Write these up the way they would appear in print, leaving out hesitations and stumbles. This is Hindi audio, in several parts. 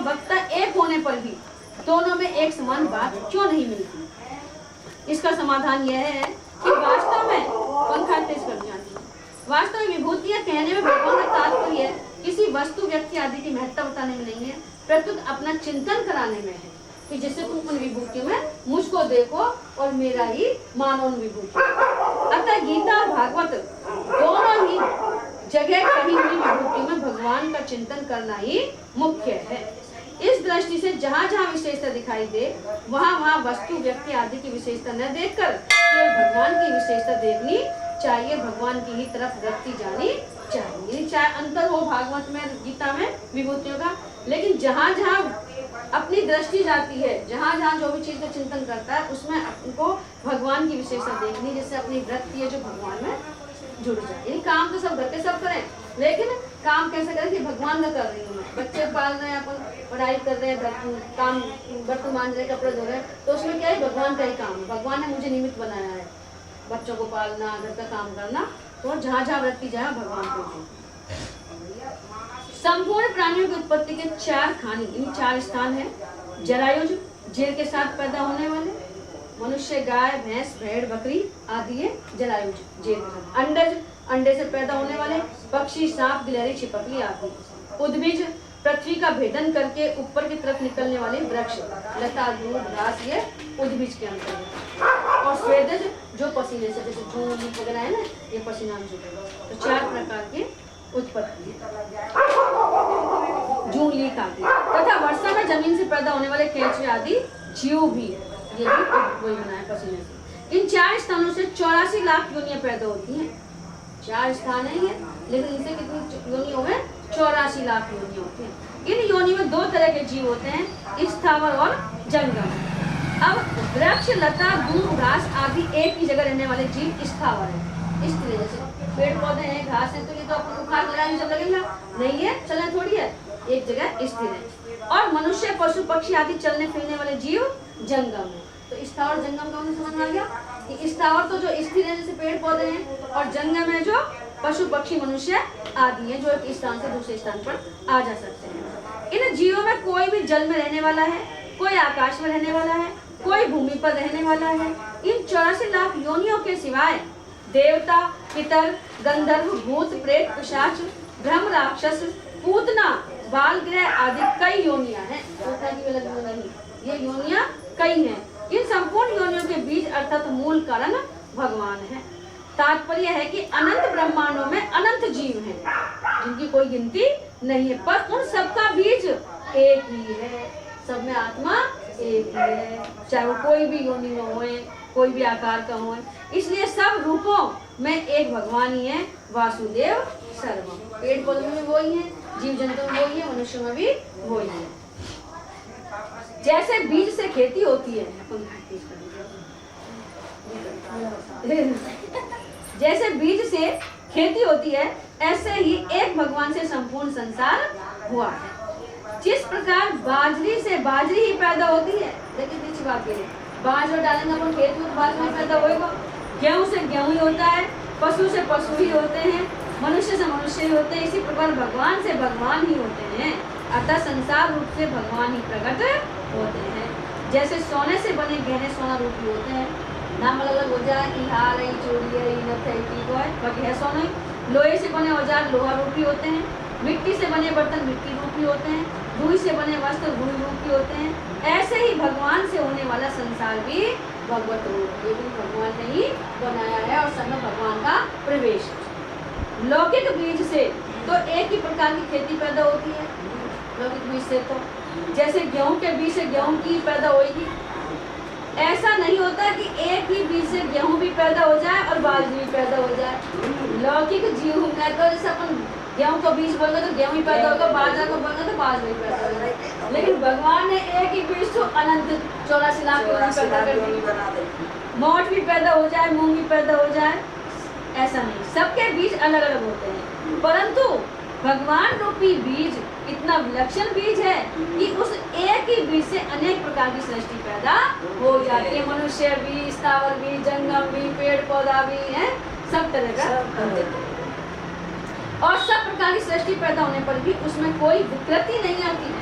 वक्ता एक होने पर भी दोनों में एक समान बात क्यों नहीं मिलती? इसका समाधान यह है कि वास्तव में पंखा तेज कर जाती है। वास्तव में विभूतियां कहने में भगवान का तात्पर्य किसी वस्तु, व्यक्ति आदि की महत्ता बताने में नहीं है, प्रत्युत अपना चिंतन कराने में है कि जिससे तुम उन विभूतियों में मुझको देखो और मेरा ही मानो उन विभूतियों। अतः गीता और भागवत दोनों ही जगह कही हुई विभूतियों में भगवान का चिंतन करना ही मुख्य है। इस दृष्टि से जहाँ जहाँ विशेषता दिखाई दे वहाँ वहाँ वस्तु, व्यक्ति आदि की विशेषता न देखकर केवल भगवान की विशेषता देखनी चाहिए, भगवान की ही तरफ वृत्ति जानी चाहिए। चाहे अंतर हो भागवत में, गीता में विभूतियों का, लेकिन जहाँ जहाँ अपनी दृष्टि जाती है, जहाँ जहाँ जो भी चीज का चिंतन करता है उसमें उनको भगवान की विशेषता देखनी, जिससे अपनी वृत्ति है जो भगवान में जुड़ जाए। ये काम तो सब घर के सब करें, लेकिन काम कैसे करें कि भगवान का कर रही हूँ मैं। बच्चे पाल रहे हैं, अपन पढ़ाई कर रहे हैं, काम बर्तन मांज रहे, कपड़े धो रहे हैं, तो उसमें क्या है, भगवान का ही काम है। भगवान ने मुझे निमित्त बनाया है बच्चों को पालना, घर का काम करना, तो जहाँ जहाँ वृत्ति जाए भगवान को। संपूर्ण प्राणियों की उत्पत्ति के 4 खानी, इन 4 स्थान है। जरायुज, जेर के साथ पैदा होने वाले मनुष्य, गाय, भैंस, भेड़, बकरी आदि है जरायुज, जेर के साथ। अंडज, अंडे से पैदा होने वाले पक्षी, सांप, गिलहरी, छिपकली आदि। उद्भिज, पृथ्वी का भेदन करके ऊपर की तरफ निकलने वाले वृक्ष, लता, दूब, घास, ये उद्भिज के अंतर्गत। और स्वेदज, जो पसीने से, जैसे जूं वगैरह है ना, ये पसीना में जुड़ेगा। तो 4 प्रकार के उत्पत्ति, जूं, लीक आदि। तथा वर्षा में जमीन से पैदा होने वाले केंचुए आदि जीव भी, ये भी वही बना है पसीने से। इन 4 स्थानों से 84 लाख योनियां पैदा होती हैं। 4 स्थान है ये, लेकिन इनसे कितनी योनियों में 84 लाख योनियां होती हैं। इन योनि में 2 तरह के जीव होते हैं, स्थावर और जंगम। अब वृक्ष, लता, दूब, घास आदि एक ही जगह रहने वाले जीव स्थावर है। इस तरह से पेड़ पौधे हैं, घास है, तो ये तो अपन उखाड़ लगाने सब लगेगा नहीं है, चलना थोड़ी है, एक जगह स्थिर है। और मनुष्य, पशु, पक्षी आदि चलने फिरने वाले जीव जंगम है। तो स्थावर जंगम का समझ में आ गया कि स्थावर तो जो स्थिर है जैसे पेड़ पौधे हैं, और जंगम है जो पशु, पक्षी, मनुष्य आदि हैं जो एक स्थान से दूसरे स्थान पर आ जा सकते हैं। इन जीवों में कोई भी जल में रहने वाला है, कोई आकाश में रहने वाला है, कोई भूमि पर रहने वाला है। इन 84 लाख योनियों के सिवाय देवता, पितर, गंधर्व, भूत, प्रेत, पिशाच, ब्रह्म, राक्षस, पूतना, बाल ग्रह आदि कई योनियां हैं। ये योनियां कई हैं। इन संपूर्ण योनियों के बीज अर्थात मूल कारण भगवान है। तात्पर्य है कि अनंत ब्रह्मांडों में अनंत जीव हैं जिनकी कोई गिनती नहीं है, पर उन सबका बीज एक ही है। सब में आत्मा एक ही है, चाहे वो कोई भी योनि में होए, कोई भी आकार का हो। इसलिए सब रूपों में एक भगवान ही है, वासुदेव सर्वम। पेड़ पौधों में वही है, जीव जंतु में वही है, मनुष्य में भी वही है। जैसे बीज से खेती होती है, जैसे बीज से खेती होती है, ऐसे ही एक भगवान से संपूर्ण संसार हुआ है। जिस प्रकार बाजरी से बाजरी ही पैदा होती है, लेकिन पीछे बात करें, बाजरा डालेंगे अपन खेत में तो बाजरा पैदा होगा। गेहूं से गेहूं ही होता है, पशु से पशु ही होते हैं, मनुष्य से मनुष्य ही होते हैं। इसी प्रकार भगवान से भगवान ही होते हैं, अतः संसार रूप से भगवान ही प्रकट होते हैं। जैसे सोने से बने गहने सोना रूपी होते हैं, नाम अलग अलग हो जाए कि हार है, चोरी है, नथ है, टीको है, बाकी है सोना। लोहे से बने औजार लोहा रूपी होते हैं, मिट्टी से बने बर्तन मिट्टी रूपी होते हैं, रुई से बने वस्त्र रुई रूपी होते हैं। ऐसे ही भगवान से होने वाला संसार भी भगवत रूप, ये भी भगवान ने ही बनाया है और सब में भगवान का प्रवेश है। लौकिक बीज से तो एक ही प्रकार की खेती पैदा होती है, लौकिक बीज से तो जैसे गेहूं के बीज से गेहूं की पैदा होगी, ऐसा नहीं होता कि एक ही बीज से गेहूं भी पैदा हो जाए और बाजरी भी पैदा हो जाए। लौकिक जीव में तो जैसे अपन गेहूं का बीज बोलेंगे तो गेहूं ही पैदा होगा, बाजरा को बोलेंगे तो बाजरा ही पैदा होगा। लेकिन भगवान ने एक ही बीज तो अनंत 84 लाख पैदा कर दी। मोठ भी पैदा हो जाए, मूंग भी पैदा हो जाए, ऐसा नहीं, सबके बीज अलग अलग होते हैं। परंतु भगवान रूपी बीज इतना विलक्षण बीज है कि उस एक ही बीज से अनेक प्रकार की सृष्टि पैदा हो जाती है। मनुष्य भी, स्थावर भी, जंगम भी, पेड़ पौधा भी है, सब तरह का। और सब प्रकार की सृष्टि पैदा होने पर भी उसमें कोई विकृति नहीं आती,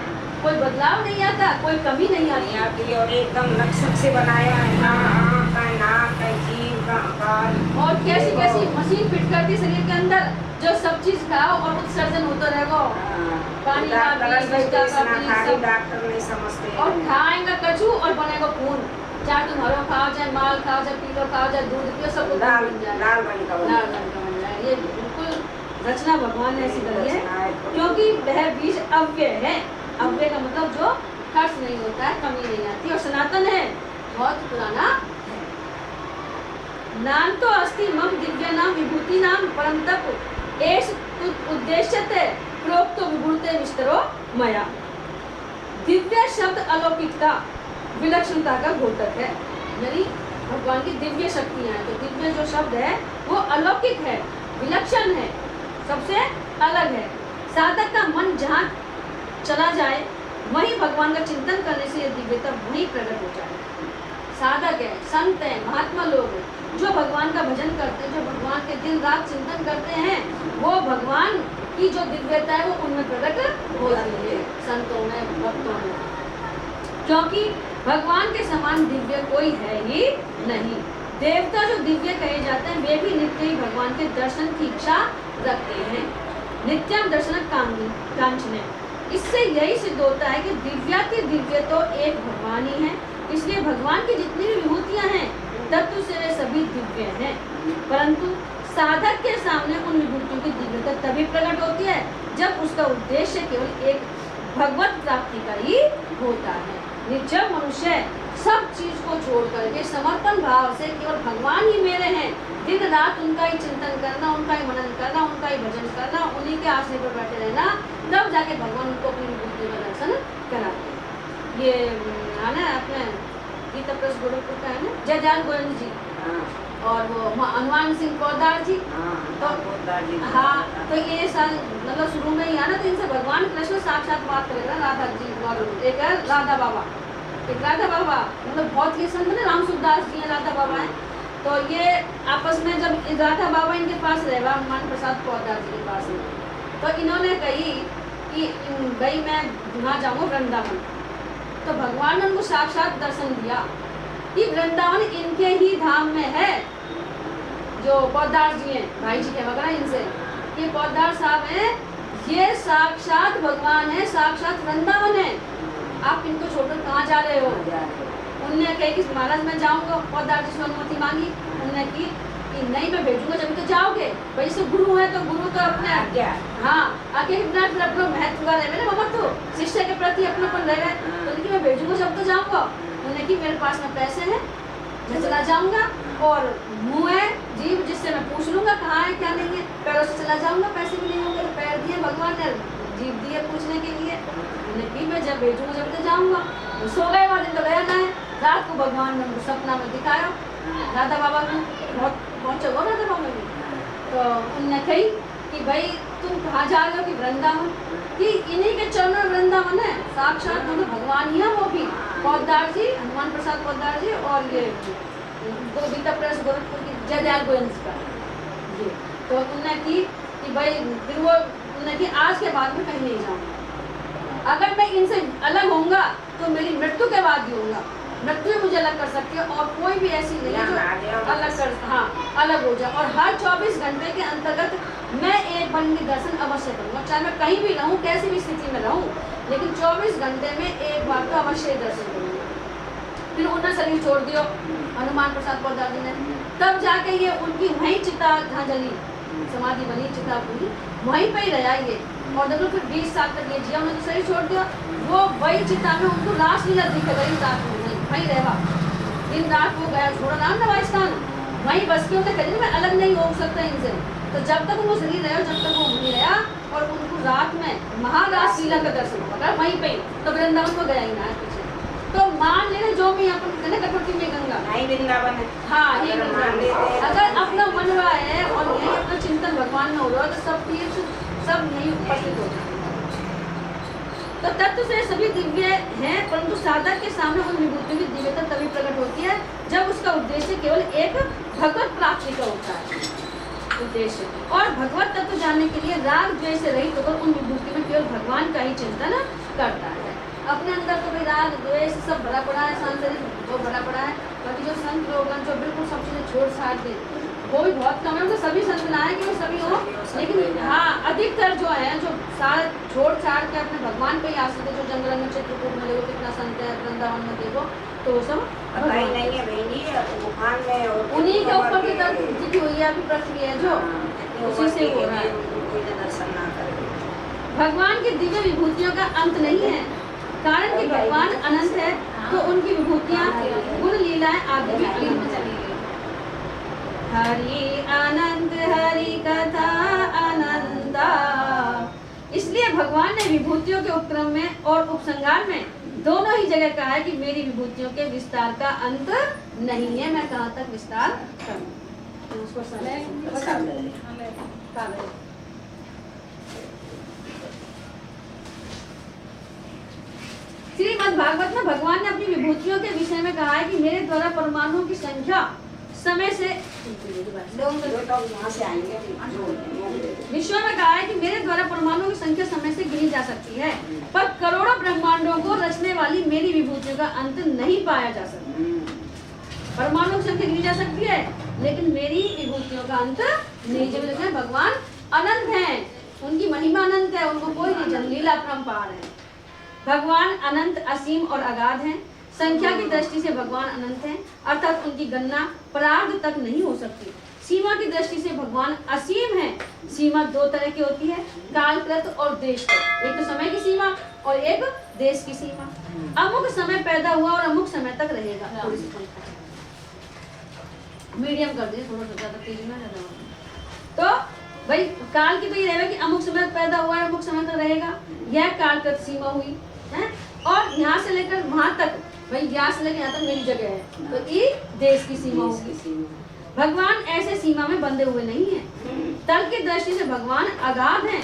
कोई बदलाव नहीं आता, कोई कमी नहीं आती। नहीं आती और एकदम नक्शे से बनाया है ना, आँख है, नाक है, जीभ का आकार। और कैसी कैसी मशीन फिट करती शरीर के अंदर, जो सब चीज खाओ और उत्सर्जन होता रहेगा। पानी का बीज, बच्चा का बीज सब। डॉक्टर नहीं समझते। और खाएंगा कछू और बनेगा खून, चाहे तुम हरो खाओ, चाहे माल खाओ, चाहे पीलो खाओ, चाहे दूध पियो, सब लाल बन जाए, लाल रंग का लाल रंग का बन जाए। ये बिल्कुल रचना भगवान ने ऐसी करी है, क्योंकि वह बीज अव्यय है। अव्यय का मतलब जो खर्च नहीं होता है, कमी नहीं आती, और सनातन है, बहुत पुराना है। नाम तो अस्ति मम दिव्य नाम विभूति नाम परम तप एष उद्देश्यते प्रोक्तो विभूते विस्तरो मया। दिव्य शब्द अलौकिकता, विलक्षणता का द्योतक है, यानी भगवान की दिव्य शक्तियां हैं। तो दिव्य जो शब्द है वो अलौकिक है, विलक्षण है, सबसे अलग है। साधक का मन जहाँ चला जाए वहीं भगवान का चिंतन करने से ये दिव्यता वहीं प्रकट हो जाए। साधक है, संत है, महात्मा लोग हैं, जो भगवान का भजन करते हैं, जो भगवान के दिन रात चिंतन करते हैं, वो भगवान की जो दिव्यता है वो उनमें प्रकट होती है, संतों में, भक्तों में। क्योंकि भगवान के समान दिव्य कोई है ही नहीं। देवता जो दिव्य कहे जाते हैं वे भी नित्य ही भगवान के दर्शन की इच्छा रखते हैं। नित्यम दर्शन कांचने, इससे यही सिद्ध होता है कि दिव्याति दिव्य तो एक भगवान ही है। इसलिए भगवान की जितनी भी विभूतियां हैं तत्व से वे सभी दिव्य हैं, परंतु साधक के सामने उन विभूतियों की दिव्यता तभी प्रकट होती है जब उसका उद्देश्य केवल एक भगवत प्राप्ति का ही होता है। जब मनुष्य सब चीज को छोड़ करके समर्पण भाव से केवल भगवान ही मेरे हैं, दिन रात उनका ही चिंतन करना, उनका ही मनन करना, उनका ही भजन करना, उन्हीं के आश्रय पर बैठे रहना, तब जाके भगवान उनको अपनी विभूति का दर्शन कराते हैं। ये है ना अपने गीता प्रेस गोरखपुर का है ना, जयदयाल गोविंद जी और वो हनुमान सिंह पोदार जी। तो हाँ, तो ये मतलब शुरू में ही है ना, तो इनसे भगवान कृष्ण साक्षात बात करेगा, राधा जी और एक है राधा बाबा, एक राधा बाबा, मतलब बहुत ये संत है, राम सुखदास जी हैं, राधा बाबा हैं। तो ये आपस में जब राधा बाबा इनके पास रहेगा, हनुमान प्रसाद पोदार जी के पास में, तो इन्होंने कही कि भाई मैं वहाँ जाऊँगा वृंदावन। तो भगवान ने उनको साक्षात दर्शन दिया कि वृंदावन इनके ही धाम में है। जो पोदार जी हैं, भाई जी कह वगैरह इनसे, ये पोदार साहब हैं, ये साक्षात भगवान है, साक्षात वृंदावन है, आप इनको छोड़कर कहाँ जा रहे हो? उनने कही कि महाराज मैं जाऊँगा। पोदार जी से अनुमति मांगी, उन्होंने की कि नहीं मैं भेजूंगा जब तो जाओगे, भाई से गुरु है तो गुरु तो अपने हाँ आगे अपना महत्व का रहे ना, ममत्व शिष्य के प्रति अपनापन रहे, तो उनकी मैं भेजूंगा जब तो जाऊंगा। उन्होंने की मेरे पास में पैसे हैं, मैं चला जाऊंगा, और मुँह है जीव जिससे मैं पूछ लूंगा कहाँ है क्या नहीं है, पैरों से चला जाऊंगा, पैसे भी नहीं होंगे, पैर दिए भगवान ने, जीव दिए पूछने के लिए। उन्होंने की मैं जब भेजूंगा जब तो जाऊंगा। सो गए वहाँ, दिन तो गया ना है। रात को भगवान ने उनको सपना में दिखाया, राधा बाबा को बहुत पहुँचा हुआ राधा बाबा भी। तो उन्होंने कही कि भाई तुम कहाँ जा रहे हो? कि वृंदावन, कि इन्हीं के चरणों में वृंदावन है, साक्षात मतलब भगवान ही है वो भी, पोदार जी, हनुमान प्रसाद पोदार जी, और ये गीता प्रेस गोरखपुर की जयदयाल गोविंद का ये। तो उन्होंने की कि भाई फिर वो उन्होंने की आज के बाद में कहीं नहीं जाऊँगा, अगर मैं इनसे अलग होऊंगा तो मेरी मृत्यु के बाद ही होऊंगा, मृत्यु मुझे अलग कर सकती है, और कोई भी ऐसी नहीं है जो अलग कर अलग हो जाए। और हर 24 घंटे के अंतर्गत मैं एक बार इनके दर्शन अवश्य करूँगा, चाहे मैं कहीं भी रहूँ, कैसी भी स्थिति में रहूँ, लेकिन 24 घंटे में एक बार तो अवश्य दर्शन करूँगा। फिर उन्होंने शरीर छोड़ दिया हनुमान प्रसाद पोदार जी ने, तब जाके ये उनकी वहीं चिता जहाँ जली समाधि बनी, चिता बनी, वहीं पर ही रहा ये। और देखो फिर 20 साल तक ये जिया, उन्होंने शरीर छोड़ दिया, वो वही चिता में उनको लाश लीला दिखे गई, रात में वहीं रहा, दिन रात वो गया, छोड़ा नाम नवा स्थान, वहीं बस के उनसे कहीं मैं अलग नहीं हो सकता इनसे। तो जब तक वो शरीर रहा, जब तक वो वहीं रहा, और उनको रात में महाराज लीला का दर्शन होगा वहीं पे, तो वृंदावन को गया ही ना पीछे। तो मान लेना जो भी अपन कहते हैं कटौती में गंगा, नहीं वृंदावन है, हाँ ये वृंदावन। अगर अपना मन रहा है और यही अपना चिंतन भगवान में हो रहा है, तो सब तीर्थ सब यही उपस्थित हो जाए। तो तत्व से सभी दिव्य हैं, परंतु साधक के सामने उन विभूतियों की दिव्यता तभी प्रकट होती है जब उसका उद्देश्य केवल एक भगवत प्राप्ति का होता है उद्देश्य। और भगवत तत्व जानने के लिए राग द्वेष से रहित होकर उन विभूति में केवल भगवान का ही चिंतन करता है। अपने अंदर तो भाई राग द्वेष सब भरा पड़ा है, सांसारिक वो भरा पड़ा है। बाकी जो संत लोग हैं जो बिल्कुल सब चीजें छोड़ छाड़ दे, वो भी बहुत कम है। तो सभी संत ना है कि वो सभी हो, लेकिन हाँ अधिकतर जो है जो सारे छोड़ छाड़ के अपने भगवान पे ही आश्रित है। जो जंगल में चित्रकूट में देखो कितना संत है, वृंदावन में देखो तो वो सब कहीं नहीं है बहनी, तूफान में और उन्हीं के ऊपर की तरफ टिकी हुई है अभी पृथ्वी है जो उसी से हो रहा है। कोई दर्शन ना करे। भगवान की दिव्य विभूतियों का अंत नहीं है, कारण कि भगवान अनंत है तो उनकी विभूतियां गुण लीलाएं आदि भी अनंत चली गई। हरि अनंत हरि कथा अनंता, इसलिए भगवान ने विभूतियों के उपक्रम में और उपसंहार में दोनों ही जगह कहा है कि मेरी विभूतियों के विस्तार का अंत नहीं है, मैं कहाँ तक विस्तार करूं। उसको श्रीमद् भागवत में भगवान ने अपनी विभूतियों के विषय में कहा है कि मेरे द्वारा परमाणुओं की संख्या समय से वहाँ से आएंगे। विश्व में कहा है कि मेरे द्वारा परमाणुओं की संख्या समय से गिनी जा सकती है, पर करोड़ों ब्रह्मांडों को रचने वाली मेरी विभूतियों का अंत नहीं पाया जा सकता। परमाणु की संख्या गिनी जा सकती है लेकिन मेरी विभूतियों का अंत नहीं। जब देखते हैं भगवान अनंत हैं, उनकी महिमा अनंत है, उनको कोई नहीं जन, लीला अपरंपार है। भगवान अनंत असीम और अगाध हैं। संख्या की दृष्टि से भगवान अनंत हैं, अर्थात उनकी गणना प्रारब्ध तक नहीं हो सकती। सीमा की दृष्टि से भगवान असीम है। सीमा दो तरह की होती है, कालकृत और देशकृत। एक तो समय की सीमा और एक देश की सीमा। अमुक समय पैदा हुआ और अमुक समय तक रहेगा। मीडियम कर दिए, थोड़ा सा ज्यादा तेज ना ज्यादा। तो भाई काल की तो ये रहेगा कि अमुक समय पैदा हुआ है, अमुक समय तक रहेगा, यह कालकृत सीमा हुई है। और यहाँ से लेकर वहां तक, भाई यहाँ से लेकर यहाँ तक मेरी जगह है, तो ये देश की सीमा होगी। भगवान ऐसे सीमा में बंधे हुए नहीं हैं। तल की दृष्टि से भगवान अगाध हैं,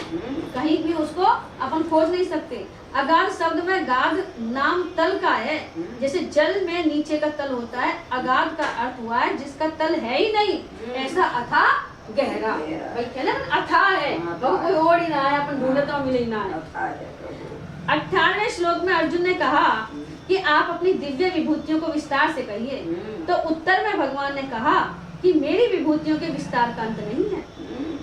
कहीं भी उसको अपन खोज नहीं सकते। अगाध शब्द में गाध नाम तल का है, जैसे जल में नीचे का तल होता है, अगाध का अर्थ हुआ है जिसका तल है ही नहीं, ऐसा अथा गहरा। भाई कहना अथा है, वो कोई ओढ़ ही रहा है, अपन ढूंढे तो मिले ही ना है। 18वें श्लोक में अर्जुन ने कहा कि आप अपनी दिव्य विभूतियों को विस्तार से कहिए, तो उत्तर में भगवान ने कहा कि मेरी विभूतियों के विस्तार का अंत नहीं है।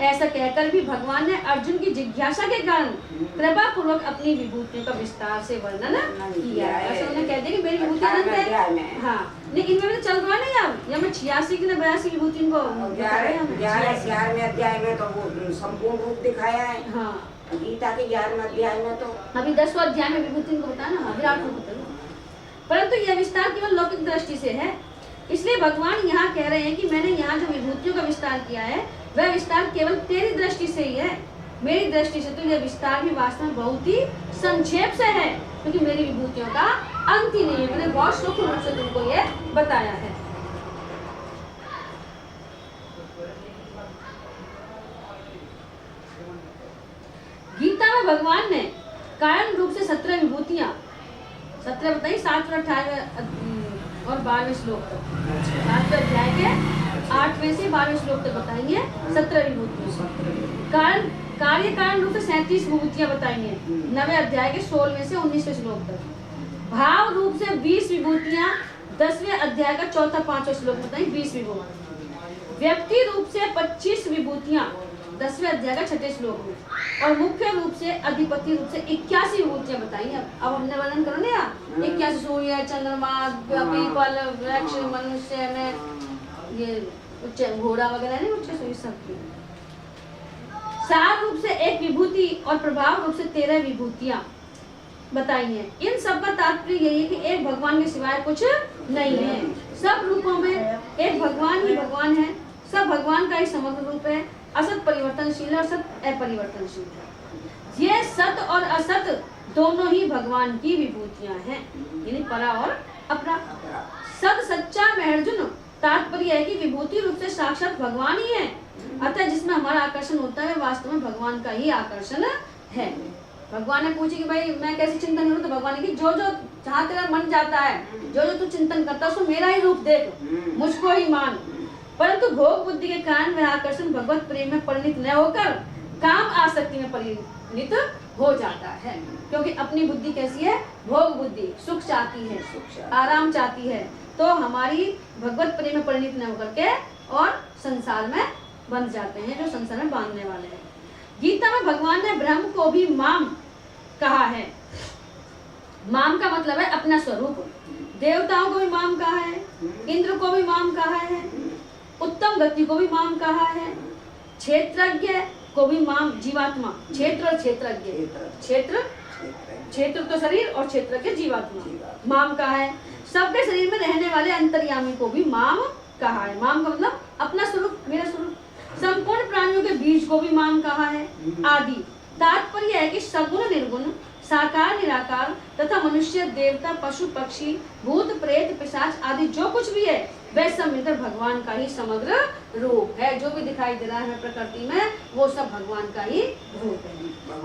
ऐसा कहकर भी भगवान ने अर्जुन की जिज्ञासा के कारण कृपा पूर्वक अपनी विभूतियों का विस्तार से वर्णन किया है। ऐसा उन्होंने कह दिया कि मेरी विभूति अनंत है। हाँ, लेकिन इनमें तो चल रहा नहीं अब, या मैं 86 की 82 विभूति को 11वें अध्याय में तो वो संपूर्ण रूप दिखाया है। हाँ, गीता के 11वें अध्याय में तो अभी 10वां अध्याय में विभूति को बताया ना, विराट रूप बताया। परंतु यह विस्तार केवल लौकिक दृष्टि से है, इसलिए भगवान यहाँ कह रहे हैं कि मैंने यहाँ जो विभूतियों का विस्तार किया है वह विस्तार केवल तेरी दृष्टि से ही है। मेरी दृष्टि से तो यह विस्तार भी वास्तव में बहुत ही संक्षेप से है, क्योंकि मेरी विभूतियों का अंत ही नहीं है। मैंने बहुत सूक्ष्म रूप से तुमको ये बताया है। गीता में भगवान ने कारण रूप से 17 विभूतियां, 17 बताइए, 7 और 18 और 12वें श्लोक तक, 7वें अध्याय के 8वें से 12वें श्लोक तक बताएंगे 17 विभूतियां। कारण कार्य कारण रूप से 37 विभूतियां बताएंगे 9वें अध्याय के 16वें से 19वें श्लोक तक। भाव रूप से 20 विभूतियां 10वें अध्याय का 4-5वां श्लोक बताएंगे 20 विभूतियां। व्यक्ति रूप से 25 विभूतियां 10वें अध्याय का 6ठे श्लोक में, और मुख्य रूप से अधिपति रूप से 81 विभूतियां बताई। अब हमने वर्णन करो ना, 81 सूर्य, चंद्रमा, पीपल, वृक्ष, मनुष्य में ये घोड़ा वगैरह नहीं, उच्च सूर्य सबकी। सार रूप से 1 विभूति और प्रभाव रूप से 13 विभूतियां बताई हैं। इन सब का तात्पर्य यही है कि एक भगवान के सिवाय कुछ नहीं है। सब रूपों में एक भगवान ही भगवान है। सब भगवान का ही समग्र रूप है। असत परिवर्तनशील और सत अपरिवर्तनशील है। ये सत और असत दोनों ही भगवान की विभूतियां हैं, यानी परा और अपरा। सत सच्चा में अर्जुन, तात्पर्य है कि विभूति रूप से साक्षात भगवान ही है। अतः जिसमें हमारा आकर्षण होता है वास्तव में भगवान का ही आकर्षण है। भगवान ने पूछी कि भाई मैं कैसे चिंतन करूं, तो भगवान ने कि जो जो जहाँ तेरा मन जाता है, जो जो तू चिंतन करता है, उसको मेरा ही रूप देख, मुझको ही मान। परंतु भोग बुद्धि के कारण वह आकर्षण भगवत प्रेम में परिणित न होकर काम आसक्ति में नित हो जाता है, क्योंकि अपनी बुद्धि कैसी है, भोग बुद्धि, सुख चाहती है, आराम चाहती है, तो हमारी भगवत प्रेम में परिणित न होकर के और संसार में बंध जाते हैं, जो संसार में बांधने वाले हैं। गीता में भगवान ने ब्रह्म को भी माम कहा है। माम का मतलब है अपना स्वरूप। देवताओं को भी माम कहा है, इंद्र को भी माम कहा है, उत्तम गति को भी माम कहा है, क्षेत्रज्ञ को भी माम, जीवात्मा, क्षेत्र और क्षेत्रज्ञ, क्षेत्र तो शरीर और क्षेत्रज्ञ जीवात्मा माम कहा है। सबके शरीर में रहने वाले अंतर्यामी को भी माम कहा है। माम का मतलब अपना स्वरूप, मेरा स्वरूप। संपूर्ण प्राणियों के बीज को भी माम कहा है। आदि तात्पर्य है कि सगुण निर्गुण, साकार निराकार तथा मनुष्य, देवता, पशु, पक्षी, भूत, प्रेत, पिशाच आदि जो कुछ भी है वह सब मिलकर भगवान का ही समग्र रूप है। जो भी दिखाई दे रहा है प्रकृति में वो सब भगवान का ही रूप है।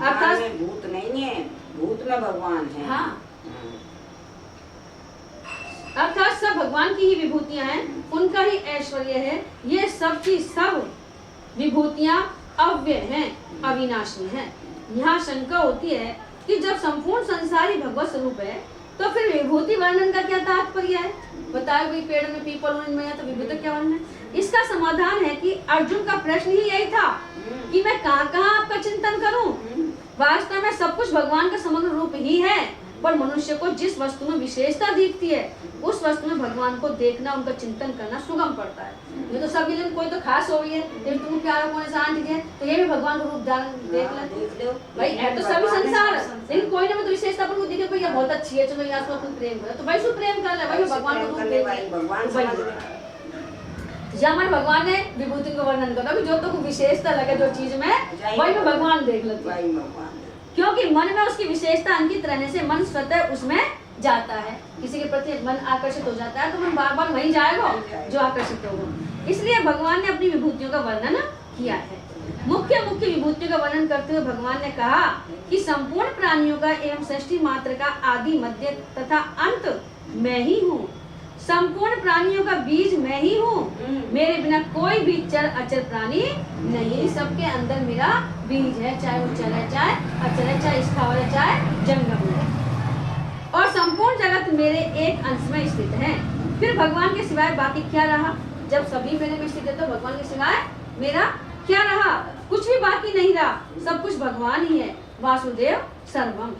अर्थात भूत नहीं है, भूत में भगवान है। हाँ, अर्थात सब भगवान की ही विभूतियां हैं, उनका ही ऐश्वर्य है। ये सब की सब विभूतियां अव्यय हैं, अविनाशी हैं। यहाँ शंका होती है कि जब संपूर्ण संसार ही भगवत स्वरूप है तो फिर विभूति वर्णन का क्या तात्पर्य है? बताए भाई पेड़ में पीपल में है तो विभूति क्या वर्णन है? इसका समाधान है कि अर्जुन का प्रश्न ही यही था कि मैं कहाँ आपका चिंतन करूं। वास्तव में सब कुछ भगवान का समग्र रूप ही है, पर मनुष्य को जिस वस्तु में विशेषता दिखती है उस वस्तु में भगवान को देखना, उनका चिंतन करना सुगम पड़ता है। ये तो सभी दिन कोई तो खास हो रही है, फिर तुम क्या कौन शांत है तो ये भी भगवान का रूप धारण देख ले भाई, है तो सभी संसार, लेकिन कोई ना कोई विशेषता पर वो दिखे भाई ये बहुत अच्छी है, चलो यहाँ तुम प्रेम करो तो भाई सु प्रेम कर ले भाई, भगवान को रूप देख। जहाँ हमारे भगवान ने विभूति को वर्णन करा कि जो तो विशेषता लगे जो चीज में वही में भगवान देख लेते हैं, क्योंकि मन में उसकी विशेषता अंकित रहने से मन स्वतः उसमें जाता है। किसी के प्रति मन आकर्षित हो जाता है तो मन बार बार वहीं जाएगा जो आकर्षित होगा। इसलिए भगवान ने अपनी विभूतियों का वर्णन किया है। मुख्य विभूतियों का वर्णन करते हुए भगवान ने कहा कि संपूर्ण प्राणियों का एवं सृष्टि मात्र का आदि, मध्य तथा अंत मैं ही हूँ। संपूर्ण प्राणियों का बीज मैं ही हूँ। मेरे बिना कोई भी चर अचर प्राणी नहीं। सबके अंदर मेरा बीज है, चाहे वो चर है, चाहे अचर है, चाहे स्थावर है, चाहे जंगम है, और संपूर्ण जगत मेरे एक अंश में स्थित है। फिर भगवान के सिवाय बाकी क्या रहा? जब सभी मेरे में स्थित है तो भगवान के सिवाय मेरा क्या रहा? कुछ भी बाकी नहीं रहा, सब कुछ भगवान ही है। वासुदेव सर्वम।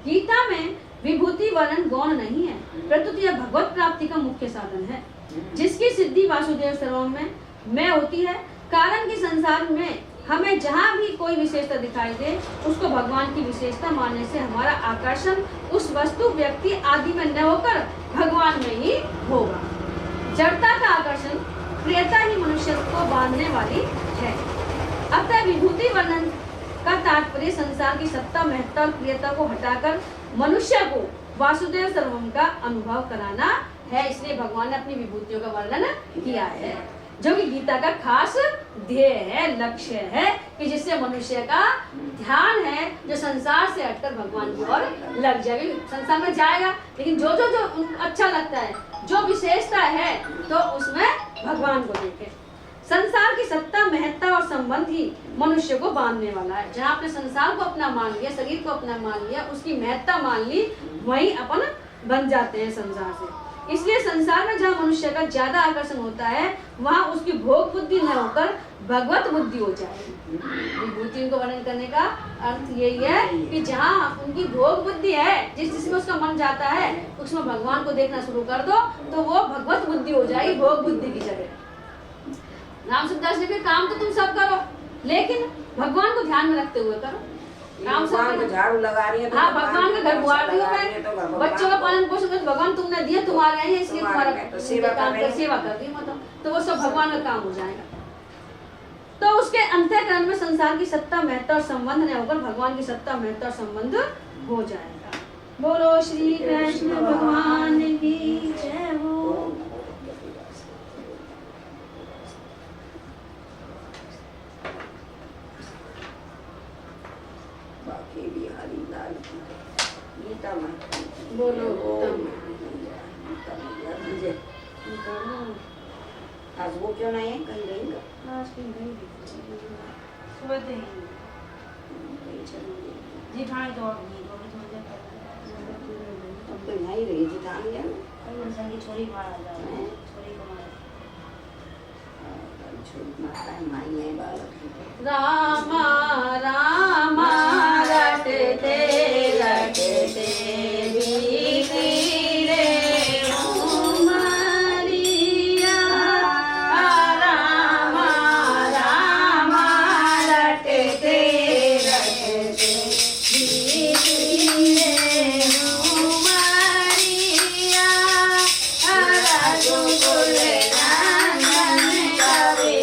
गीता में विभूति वर्णन गौण नहीं है, प्रत्युत यह भगवत प्राप्ति का मुख्य साधन है, जिसकी सिद्धि वासुदेव सर्वम में मैं होती है। कारण कि संसार में हमें जहाँ भी कोई विशेषता दिखाई दे उसको भगवान की विशेषता मानने से हमारा आकर्षण उस वस्तु, व्यक्ति आदि में न होकर भगवान में ही होगा। जड़ता का आकर्षण, प्रियता ही मनुष्य को बांधने वाली है। अतः विभूति वर्णन का तात्पर्य संसार की सत्ता, महत्ता और प्रियता को हटाकर मनुष्य को वासुदेव सर्वम का अनुभव कराना है। इसलिए भगवान ने अपनी विभूतियों का वर्णन किया है, जो कि गीता का खास ध्येय है, लक्ष्य है, कि जिससे मनुष्य का ध्यान है जो संसार से हटकर भगवान की ओर लग जाएगा। संसार में जाएगा लेकिन जो अच्छा लगता है, जो विशेषता है तो उसमें भगवान को देखे। संसार की सत्ता, महत्ता और संबंध ही मनुष्य को बांधने वाला है। जहाँ आपने संसार को अपना मान लिया, शरीर को अपना मान लिया, उसकी महत्ता मान ली, वहीं अपन बन जाते हैं संसार से। इसलिए संसार में जहाँ मनुष्य का ज्यादा आकर्षण होता है वहाँ उसकी भोग बुद्धि न होकर भगवत बुद्धि हो जाएगी। विभूति को वर्णन करने का अर्थ यही है कि जहाँ उनकी भोग बुद्धि है, जिसमें उसका मन जाता है उसमें भगवान को देखना शुरू कर दो तो वो भगवत बुद्धि हो जाएगी, भोग बुद्धि की जगह। राम सुखदास ने भी काम तो तुम सब करो लेकिन भगवान को ध्यान में रखते हुए करो। काम सब झाड़ू लगा रही है, हाँ भगवान का घर बुआ रही हूँ, बच्चों का पालन पोषण कर, भगवान तुमने दिया, तुम्हारे हैं इसलिए तुम्हारा सेवा कर दी, मतलब तो वो सब भगवान का काम हो जाएगा। तो उसके अंतःकरण में संसार की सत्ता, महत्ता और संबंध न होकर भगवान की सत्ता, महत्ता और संबंध हो जाएगा। बोलो श्री कृष्ण भगवान की जय हो। बोलो आज वो क्यों नहीं है? कहीं रहेगा आज कहीं नहीं जेठानी तो और नहीं थोड़ी थोड़ी देर पहले अब तो यहाँ ही रही जेठानी है कहीं संगी छोरी मारा जाए छोरी को मारा छोड़ना टाइम आई है बालक रामा रामा रटते रटते बीती रे उमरिया रामा रामा रटते रटते बीती रे उमरिया रघुकुल नंदन कवि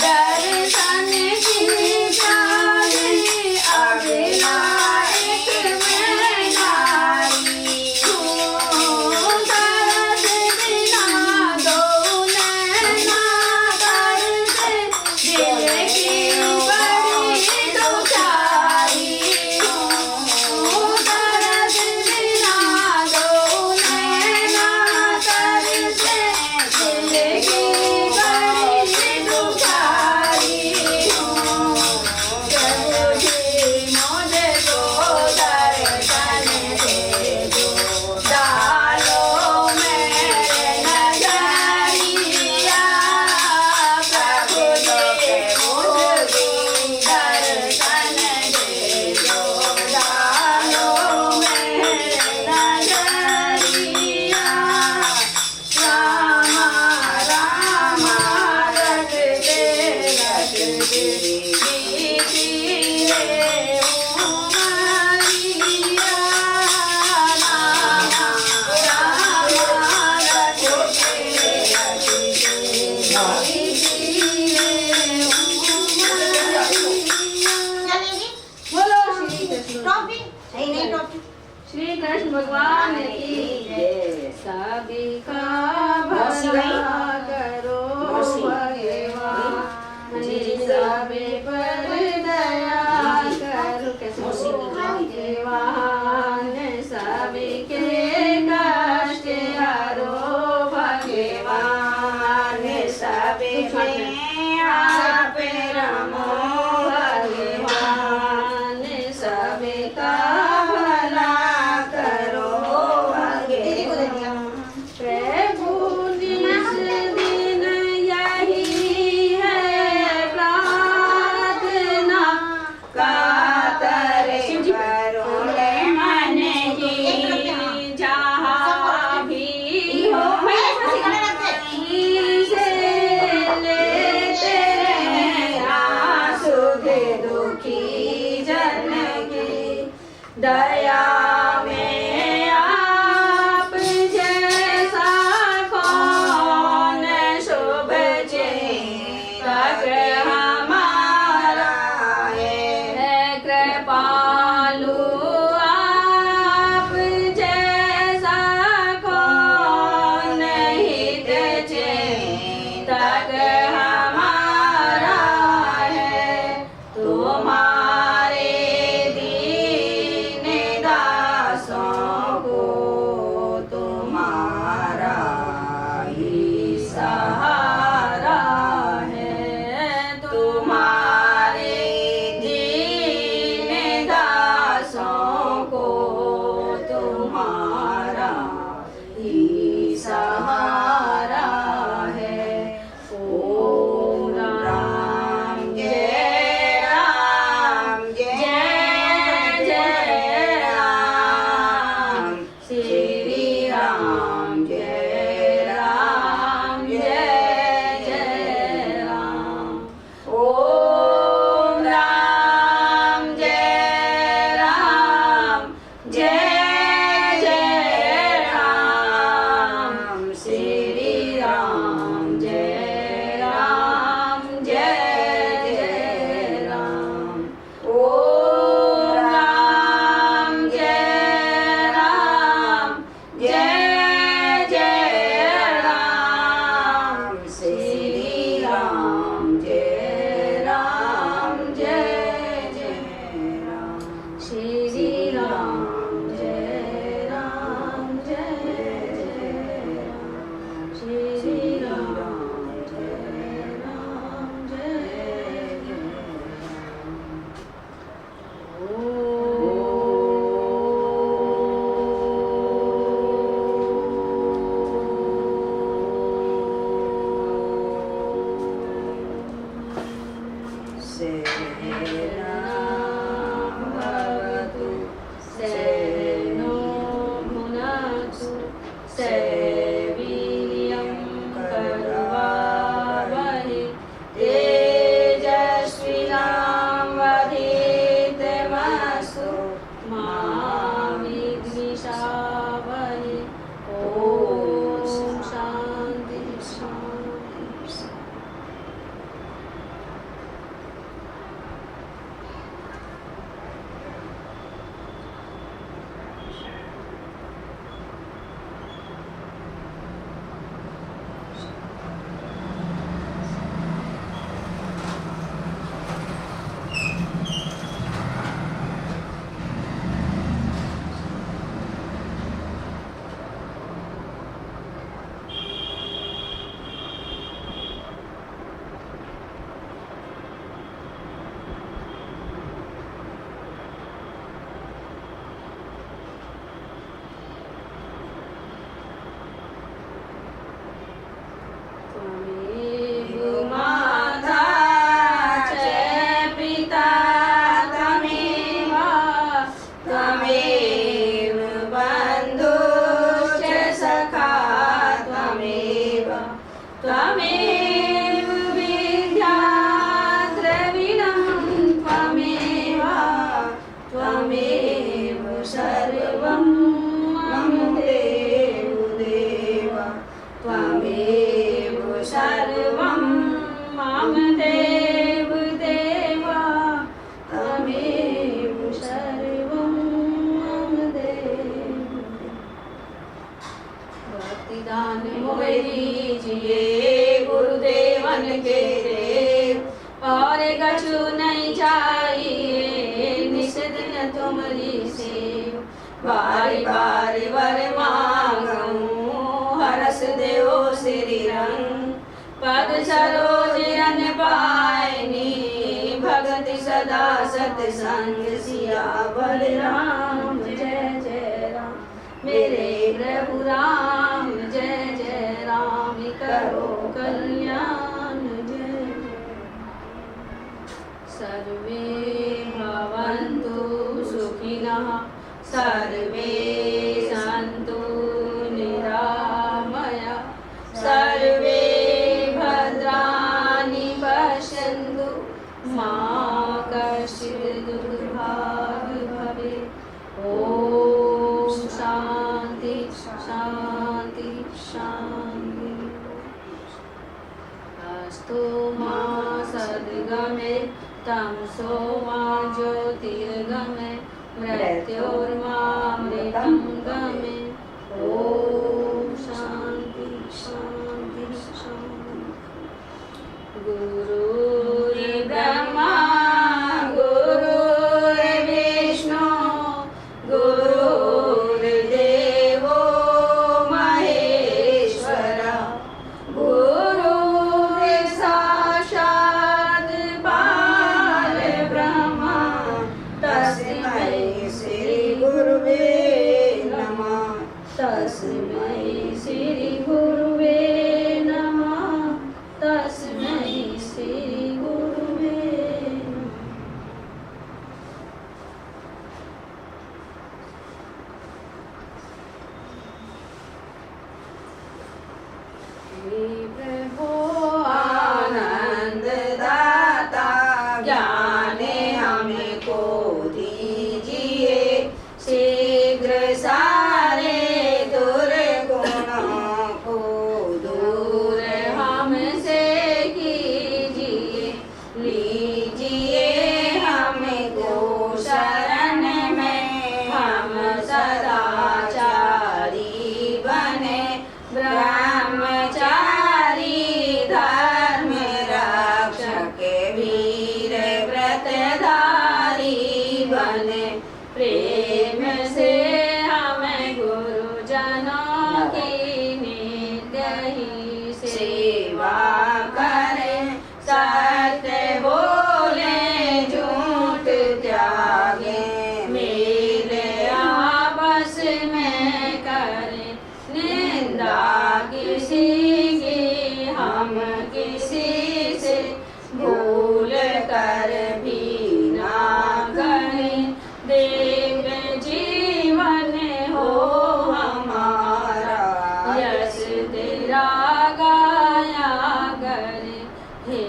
दर्शन की प्यारी अभिलाष में नारी तरस बिना दो नैना तरसे दिल की बड़ी दुचारी तरस बिना दो नैना तरसे दिल की बड़ी दुचारी प्रभु जी मुझको दर्शन दे दो डालो मेरे नजरिया प्रभु जी मुझको दर्शन दे दो डालो मेरे नजरिया रामा रामा रटते रटते बीती रे उमरिया रामा रामा रटते रटते बीती रे उमरिया। बोलो श्री कृष्ण श्री कृष्ण भगवान की जय। सभी का भला करो भगवान सभी पर दया करो भगवान सभी के कष्ट हरो भगवान सभी के आप रमो भगवान सभी का भला करो भगवान प्रभु निज दिन यही है प्रार्थना कातर करुणे मन की जहाँ भी हो वहीं से लेते हैं आस के देव और कछु नहीं चाहिए निस दिन तुम्हारी सेव बारी बारी वर मांगूं हरस देओ श्री रंग पद सरोज अन पायनी भगति सदा सतसंग सिया बलराम जय जय राम मेरे प्रभु राम जय जय राम करो कल्याण जय सर्वे भवन्तु सुखिनः सर्वे सन्तु निरामया सर्वे भद्राणि पश्यन्तु मा कश्चित् दुर्भाग् भवेत् ॐ शान्ति शान्ति शान्ति अस्तु मा सद्गमे तमसो मा ज्योतिर्गमे मृत्योर्मामृतं गमे ॐ शान्ति शान्ति शान्ति गुरुर्ब्रह्मा गुरुर्विष्णु गुरुर्देवो महेश्वर गुरुर्साक्षात् परब्रह्म तस्मै श्री गुरुवे नमः तस्मै श्री गुरुवे नमः तस्मै श्री गुरुवे नमः हे प्रभो आनंद दाता ज्ञान हमको दीजिए शीघ्र सारे दुर्गुणों को दूर हमसे कीजिए लीजिए हमको शरण में हम सदाचारी बने ब्रह्मचारी धर्म रक्षक वीर व्रतधारी बने प्रेम से हमें गुरुजनों की नित्य ही सेवा करें सत्य बोले झूठ त्यागे मेल आपस में करें निंदा किसी की हम किसी से भूल कर भी ना करें दिव्य जीवन हो हमारा यश तेरा गाया करे हे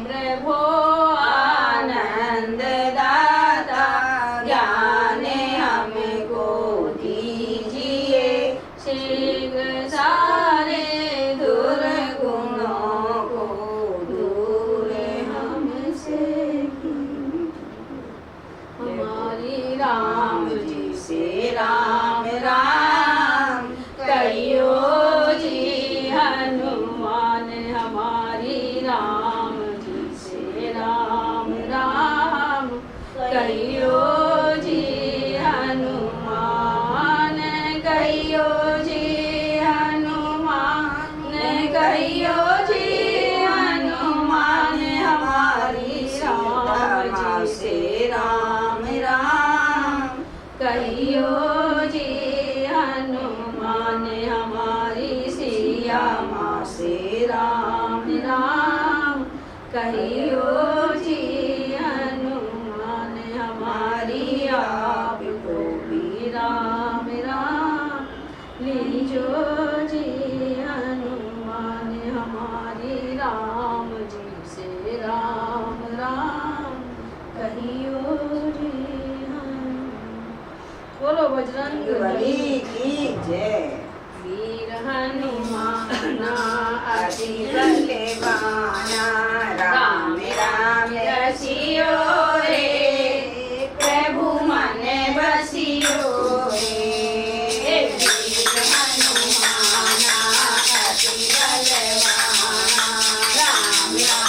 प्रभु आनंद दाता ज्ञान हमको दीजिए शीघ्र सारे दुर्गुणों को दूर हमसे कीजिए हमारी राम जी से राम राम कहियो जी हनुमान हमारी राम जी से राम राम कहियो जी हनुमान कहियो जी हनुमान कहियो जी हनुमान हमारी राम जी से राम राम कहियो जी हनुमान हमारी सिया माँ से राम राम कहियो जी हनुमान हमारी आपको भी राम राम लीजो जी हनुमान हमारी राम जी से राम राम कहियो जी बोलो बजरंग बली की जय वीर हनुमान अति बलवाना राम राम रसियो रे प्रभु मन बसियो रे वीर हनुमान अति बलवाना राम राम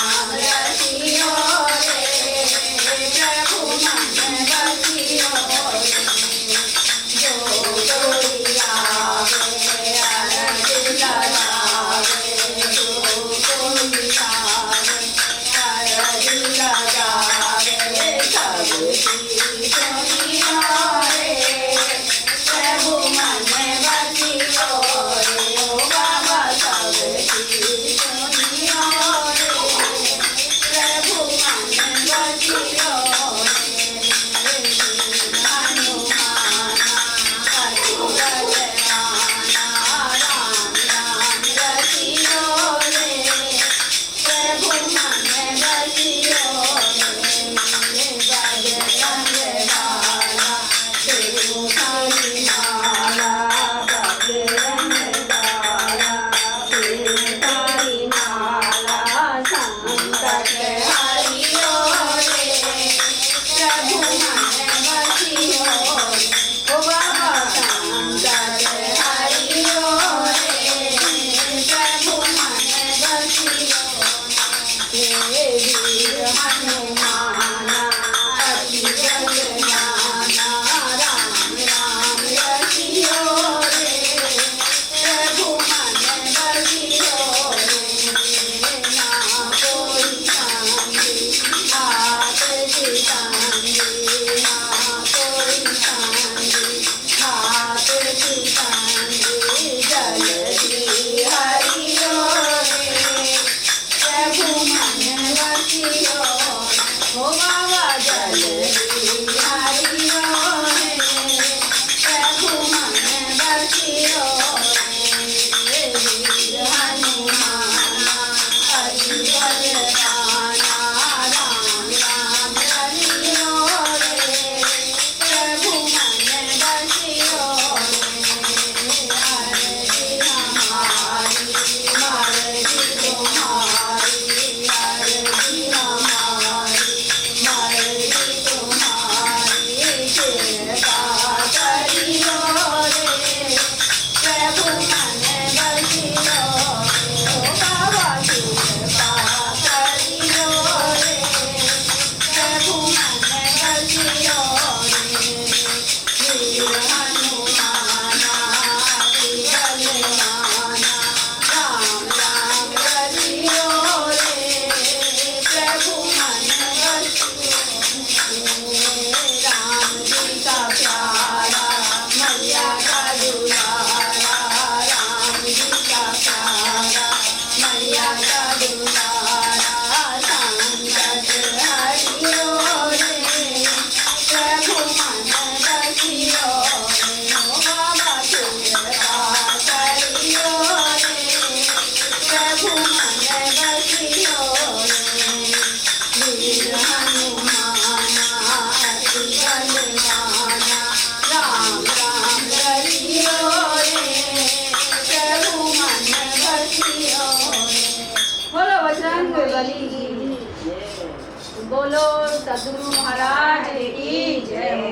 बोलो सद्गुरु महाराज की जय हो।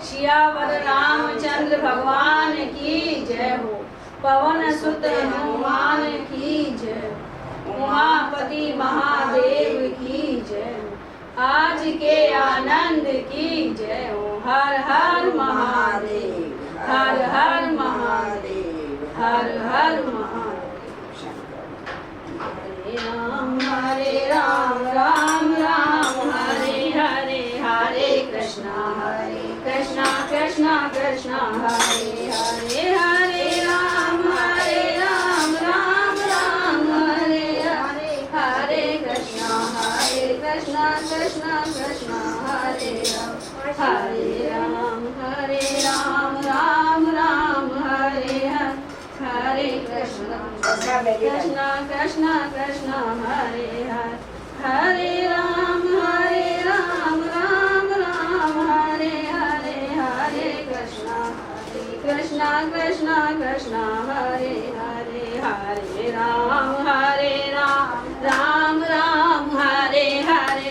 सियावर रामचंद्र भगवान की जय हो। पवन सुत हनुमान की जय हो। उमापति महादेव की जय हो। आज के आनंद की जय हो। हर हर महादेव, हर हर महादेव, हर हर महादेव। हरे राम राम राम हरे हरे, हरे कृष्णा कृष्णा कृष्णा हरे हरे, हरे राम राम राम हरे हरे, हरे कृष्णा कृष्णा कृष्णा हरे राम, हरे राम राम राम हरे हरे, हरे कृष्णा कृष्णा कृष्णा हरे हरे, हरे राम राम राम हरे हरे, हरे कृष्णा कृष्णा कृष्णा हरे हरे।